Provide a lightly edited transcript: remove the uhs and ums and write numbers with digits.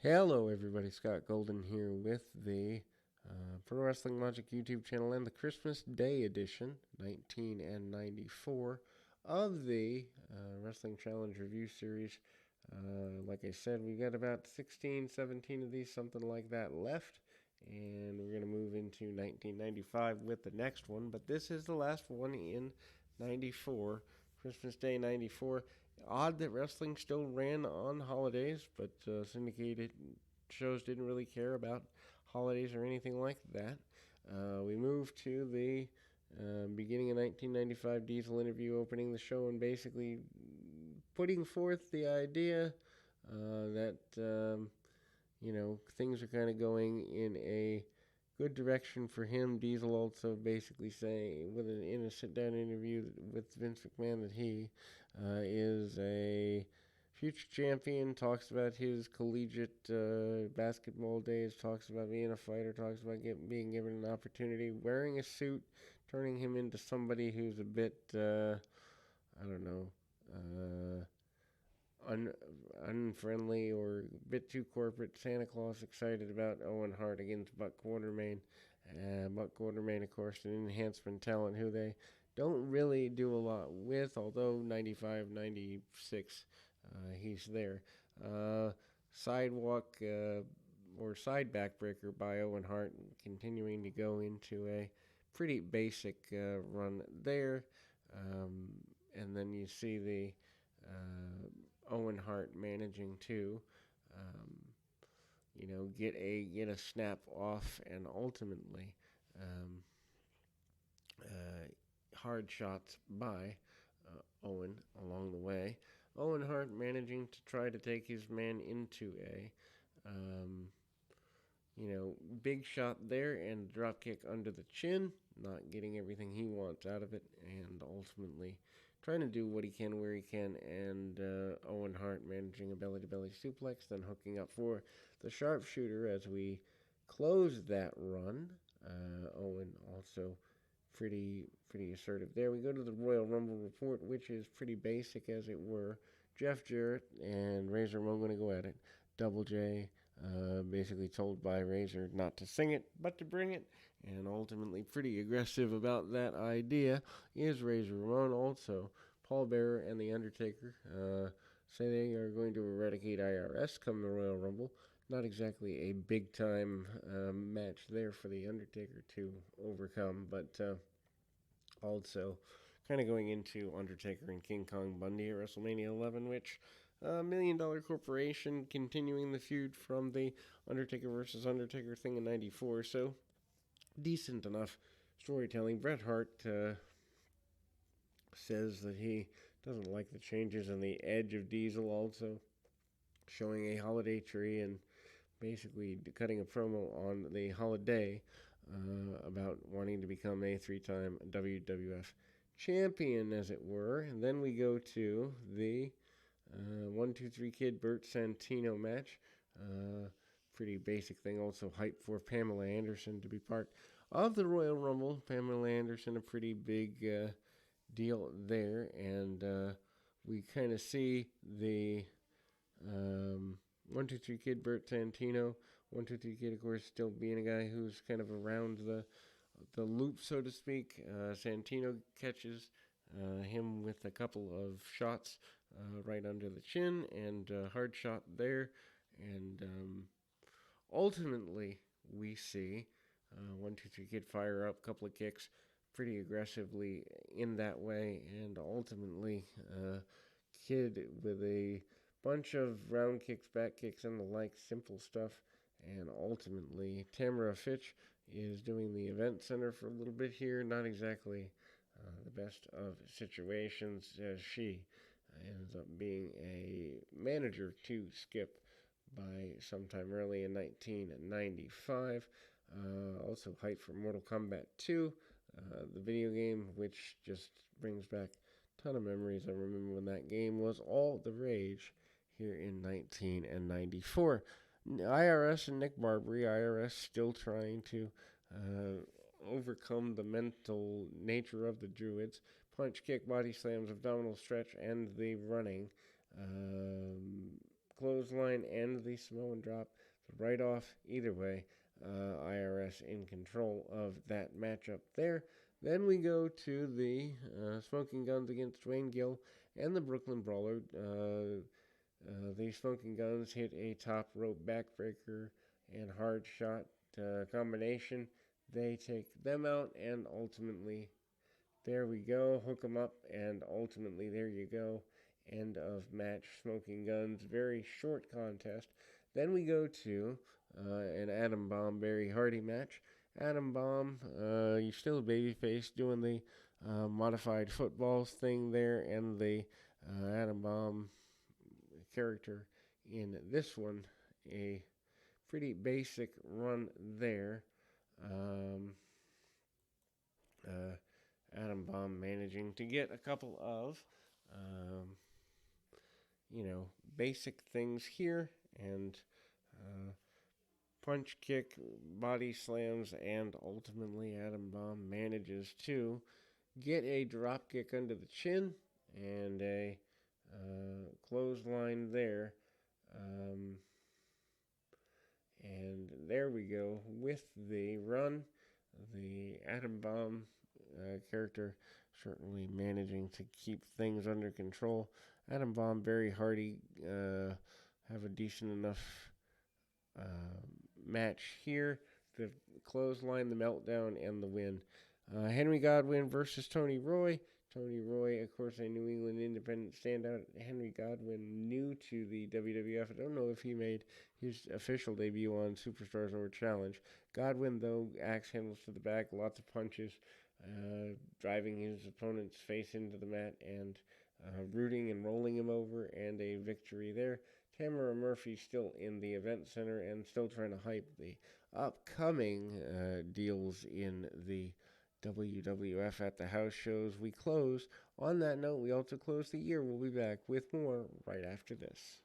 Hello, everybody. Scott Golden here with the Pro Wrestling Logic YouTube channel and the Christmas Day edition, 19 and 94, of the Wrestling Challenge Review Series. Like I said, we got about 16, 17 of these, something like that, left. And we're going to move into 1995 with the next one. But this is the last one in 94, Christmas Day 94. Odd that wrestling still ran on holidays, but syndicated shows didn't really care about holidays or anything like that. We moved to the beginning of 1995 Diesel interview opening the show and basically putting forth the idea that things are kind of going in a good direction for him. Diesel also basically saying in a sit-down interview with Vince McMahon that he is a future champion, talks about his collegiate basketball days, talks about being a fighter, talks about being given an opportunity, wearing a suit, turning him into somebody who's a bit, I don't know, unfriendly or a bit too corporate. Santa Claus excited about Owen Hart against Buck Quartermain. Buck Quartermain, of course, an enhancement talent who they don't really do a lot with, although 95, 96, he's there. Sidewalk or side backbreaker by Owen Hart, continuing to go into a pretty basic run there. And then you see the Owen Hart managing to, get a snap off and ultimately hard shots by Owen along the way. Owen Hart managing to try to take his man into a, big shot there and drop kick under the chin, not getting everything he wants out of it, and ultimately trying to do what he can where he can, and Owen Hart managing a belly-to-belly suplex, then hooking up for the sharpshooter as we close that run. Owen also pretty assertive there. We go to the Royal Rumble report, which is pretty basic as it were. Jeff Jarrett and Razor Ramon going to go at it. Double J basically told by Razor not to sing it, but to bring it, and ultimately pretty aggressive about that idea is Razor Ramon. Also, Paul Bearer and The Undertaker say they are going to eradicate IRS come the Royal Rumble. Not exactly a big-time match there for The Undertaker to overcome, but also kind of going into Undertaker and King Kong Bundy at WrestleMania 11, which $1 Million Corporation continuing the feud from the Undertaker versus Undertaker thing in 94, so decent enough storytelling. Bret Hart says that he doesn't like the changes in the edge of Diesel, also showing a holiday tree and basically cutting a promo on the holiday about wanting to become a three-time WWF champion, as it were. And then we go to the 1-2-3 Kid Burt Santino match. Pretty basic thing. Also hype for Pamela Anderson to be part of the Royal Rumble. Pamela Anderson, a pretty big deal there. And we kind of see the 1-2-3 Kid Burt Santino. 1-2-3 Kid, of course, still being a guy who's kind of around the loop, so to speak. Santino catches him with a couple of shots right under the chin and hard shot there. And ultimately, we see 1-2-3 Kid fire up a couple of kicks pretty aggressively in that way. And ultimately, Kid with a bunch of round kicks, back kicks, and the like, simple stuff. And ultimately, Tamara Fitch is doing the event center for a little bit here. Not exactly the best of situations, as she ends up being a manager to Skip by sometime early in 1995. Also hype for Mortal Kombat 2, the video game, which just brings back a ton of memories. I remember when that game was all the rage here in 1994. IRS and Nick Barbary. IRS still trying to overcome the mental nature of the Druids. Punch, kick, body slams, abdominal stretch, and the running. clothesline and the Samoan drop. So right off, either way, IRS in control of that matchup there. Then we go to the Smoking Guns against Dwayne Gill and the Brooklyn Brawler. The Smoking Guns hit a top rope backbreaker and hard shot combination. They take them out, and ultimately, there we go. Hook them up, and ultimately, there you go. End of match. Smoking Guns. Very short contest. Then we go to an Adam Bomb Barry Hardy match. Adam Bomb, you're still a babyface doing the modified footballs thing there, and the Adam Bomb character in this one. A pretty basic run there. Adam Bomb managing to get a couple of, basic things here, and punch kick, body slams, and ultimately Adam Bomb manages to get a drop kick under the chin and a clothesline there. And there we go with the run. The Adam Bomb character certainly managing to keep things under control. Adam Bomb, Barry Hardy have a decent enough match here. The clothesline, the meltdown, and the win. Henry Godwinn versus Tony Roy. Tony Roy, of course, a New England independent standout. Henry Godwinn, new to the WWF. I don't know if he made his official debut on Superstars or Challenge. Godwinn, though, axe handles to the back, lots of punches, driving his opponent's face into the mat and rooting and rolling him over, and a victory there. Tamara Murphy still in the event center and still trying to hype the upcoming deals in the WWF at the house shows. We close on that note. We also close the year. We'll be back with more right after this.